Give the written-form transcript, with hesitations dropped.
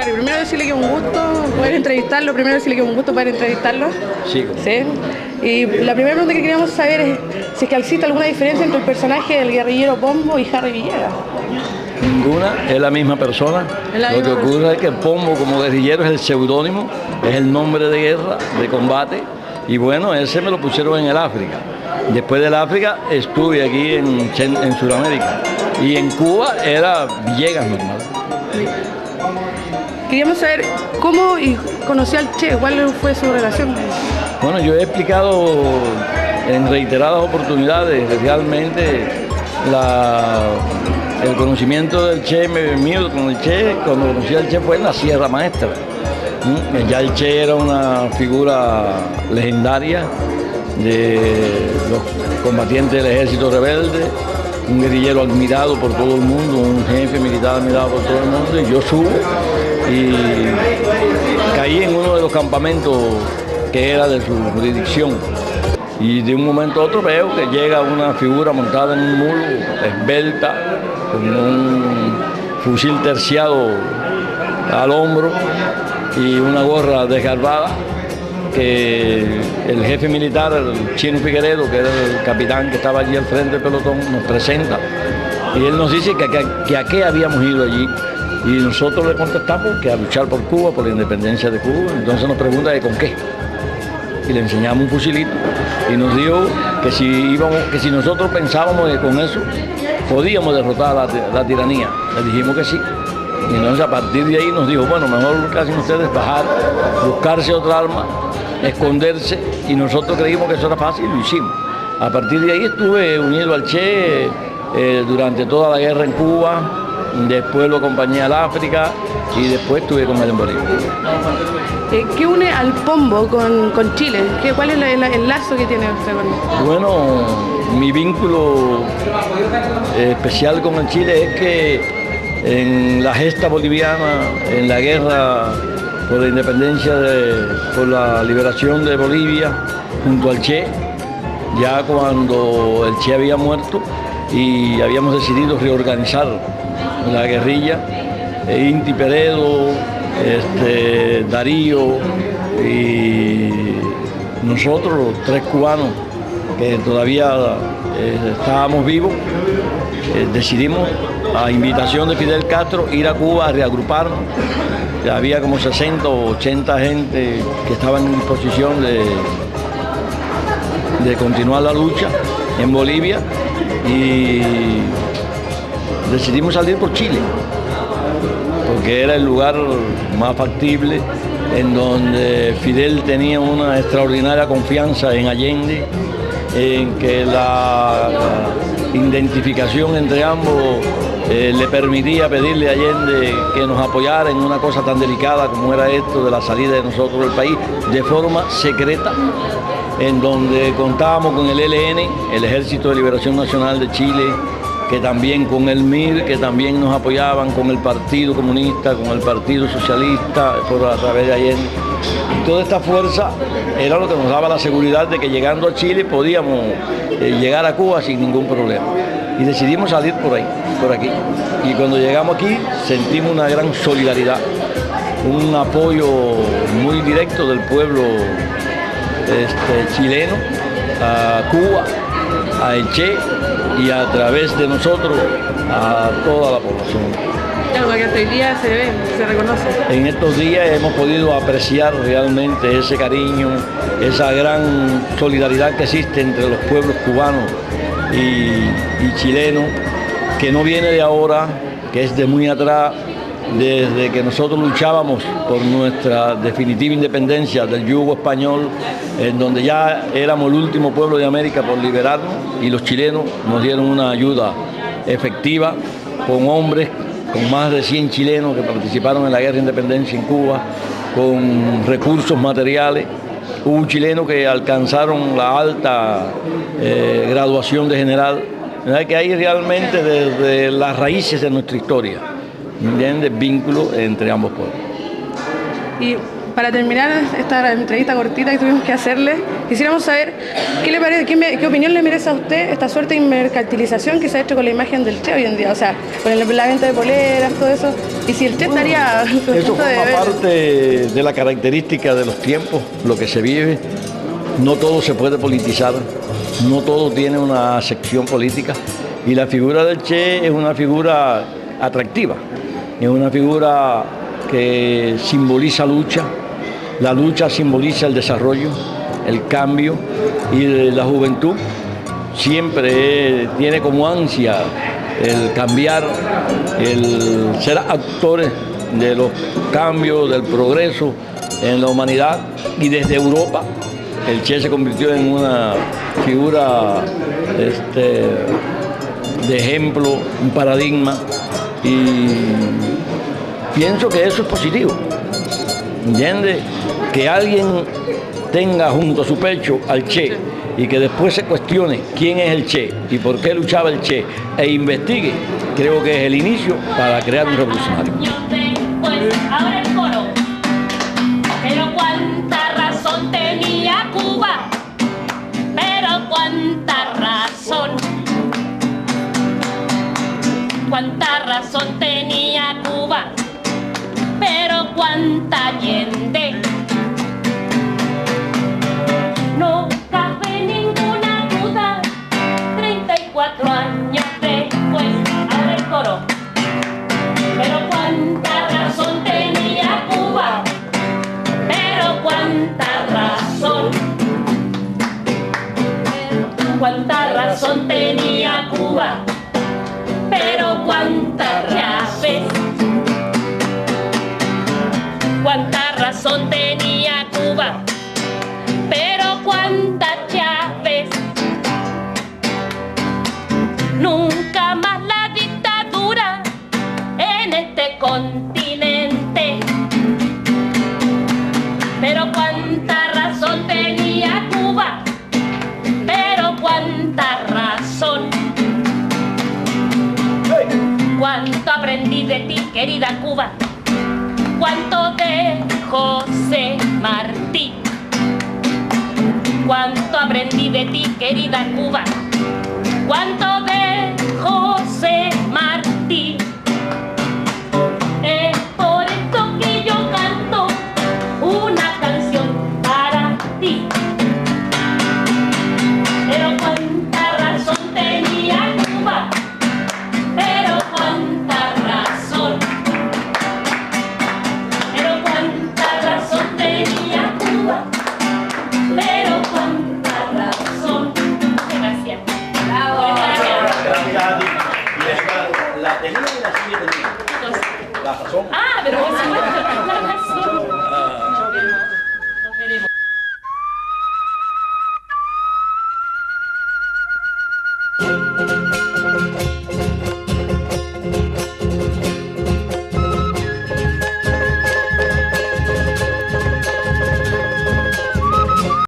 Claro, primero decirle que es un gusto poder entrevistarlo, Sí. ¿sí? Y la primera pregunta que queríamos saber es si es que existe alguna diferencia entre el personaje del guerrillero Pombo y Harry Villegas. Ninguna, es la misma persona. Lo que ocurre es que Pombo como guerrillero es el seudónimo, es el nombre de guerra, de combate, y bueno, ese me lo pusieron en el África. Después del África estuve aquí en Sudamérica, y en Cuba era Villegas normal. Queríamos saber cómo conoció al Che, cuál fue su relación. Bueno, yo he explicado en reiteradas oportunidades realmente el conocimiento del Che mío con el Che. Cuando conocí al Che fue en la Sierra Maestra. Ya el Che era una figura legendaria de los combatientes del ejército rebelde, un guerrillero admirado por todo el mundo, un jefe militar admirado por todo el mundo, y yo subo y caí en uno de los campamentos que era de su jurisdicción. Y de un momento a otro veo que llega una figura montada en un mulo, esbelta, con un fusil terciado al hombro y una gorra desgarbada, que el jefe militar, el Chino Figueredo, que era el capitán que estaba allí al frente del pelotón, nos presenta y él nos dice que a qué habíamos ido allí. Y nosotros le contestamos que a luchar por Cuba, por la independencia de Cuba. Entonces nos pregunta que con qué. Y le enseñamos un fusilito y nos dijo que si nosotros pensábamos que con eso podíamos derrotar la tiranía. Le dijimos que sí. Y entonces a partir de ahí nos dijo, bueno, mejor que hacen ustedes bajar, buscarse otra arma, esconderse, y nosotros creímos que eso era fácil y lo hicimos. A partir de ahí estuve unido al Che durante toda la guerra en Cuba, después lo acompañé al África y después estuve con él en Bolivia. ¿Qué une al Pombo con Chile? ¿Cuál es el lazo que tiene usted con él? Bueno, mi vínculo especial con el Chile es que en la gesta boliviana, en la guerra por la independencia, por la liberación de Bolivia, junto al Che, ya cuando el Che había muerto y habíamos decidido reorganizar la guerrilla, Inti Peredo, Darío y nosotros, los tres cubanos que todavía estábamos vivos, decidimos, a invitación de Fidel Castro, ir a Cuba a reagruparnos. Ya había como 60 o 80 gente que estaban en disposición de continuar la lucha en Bolivia, y decidimos salir por Chile, porque era el lugar más factible, en donde Fidel tenía una extraordinaria confianza en Allende, en que la identificación entre ambos le permitía pedirle a Allende que nos apoyara en una cosa tan delicada como era esto de la salida de nosotros del país, de forma secreta, en donde contábamos con el ELN, el Ejército de Liberación Nacional de Chile, que también con el MIR, que también nos apoyaban, con el Partido Comunista, con el Partido Socialista, a través de Allende. Y toda esta fuerza era lo que nos daba la seguridad de que llegando a Chile podíamos llegar a Cuba sin ningún problema. Y decidimos salir por ahí, por aquí. Y cuando llegamos aquí sentimos una gran solidaridad, un apoyo muy directo del pueblo chileno a Cuba, a el Che, y a través de nosotros a toda la población. Claro, porque hasta hoy día se ve, se reconoce. En estos días hemos podido apreciar realmente ese cariño, esa gran solidaridad que existe entre los pueblos cubanos y chilenos, que no viene de ahora, que es de muy atrás, desde que nosotros luchábamos por nuestra definitiva independencia del yugo español, en donde ya éramos el último pueblo de América por liberarnos, y los chilenos nos dieron una ayuda efectiva, con hombres, con más de 100 chilenos que participaron en la guerra de independencia en Cuba, con recursos materiales. Hubo chilenos que alcanzaron la alta graduación de general. ¿Verdad? Que hay realmente desde las raíces de nuestra historia, ¿entiendes?, vínculo entre ambos pueblos. Y para terminar esta entrevista cortita que tuvimos que hacerle, Quisiéramos saber qué le parece, qué opinión le merece a usted esta suerte de mercantilización que se ha hecho con la imagen del Che hoy en día, o sea, con la venta de poleras, todo eso, y si el Che estaría Eso contento de forma ver. parte de la característica de los tiempos, lo que se vive. No todo se puede politizar, no todo tiene una sección política, y la figura del Che es una figura atractiva, es una figura que simboliza lucha, la lucha simboliza el desarrollo, el cambio, y la juventud siempre tiene como ansia el cambiar, el ser actores de los cambios, del progreso en la humanidad. Y desde Europa el Che se convirtió en una figura de ejemplo, un paradigma, y pienso que eso es positivo. ¿Entiendes? Que alguien tenga junto a su pecho al Che y que después se cuestione quién es el Che y por qué luchaba el Che e investigue, creo que es el inicio para crear un revolucionario. Pues ahora el coro. Pero cuánta razón tenía Cuba, pero cuánta razón. Cuánta razón tenía Cuba, pero cuánta Allende. No cabe ninguna duda, 34 años después, ahora el coro. Pero cuánta razón tenía Cuba, pero cuánta razón. Cuánta razón tenía Cuba, pero cuánta Chávez. Cuánta razón tenía Cuba, pero cuánta Chávez. Nunca más la dictadura en este continente. Pero cuánta razón tenía Cuba, pero cuánta razón. Cuánto aprendí de ti, querida Cuba, cuánto de José Martí. Cuánto aprendí de ti, querida Cuba, cuánto de José Martí. Es por esto que yo canto una canción para ti. Pero cuánta razón tenía Cuba, pero cuánta razón. Pero cuánta razón tenía Cuba, pero cuánta razón. Muchas gracias. Bravo. La tenía y la sigue teniendo. La razón. Ah, pero por supuesto.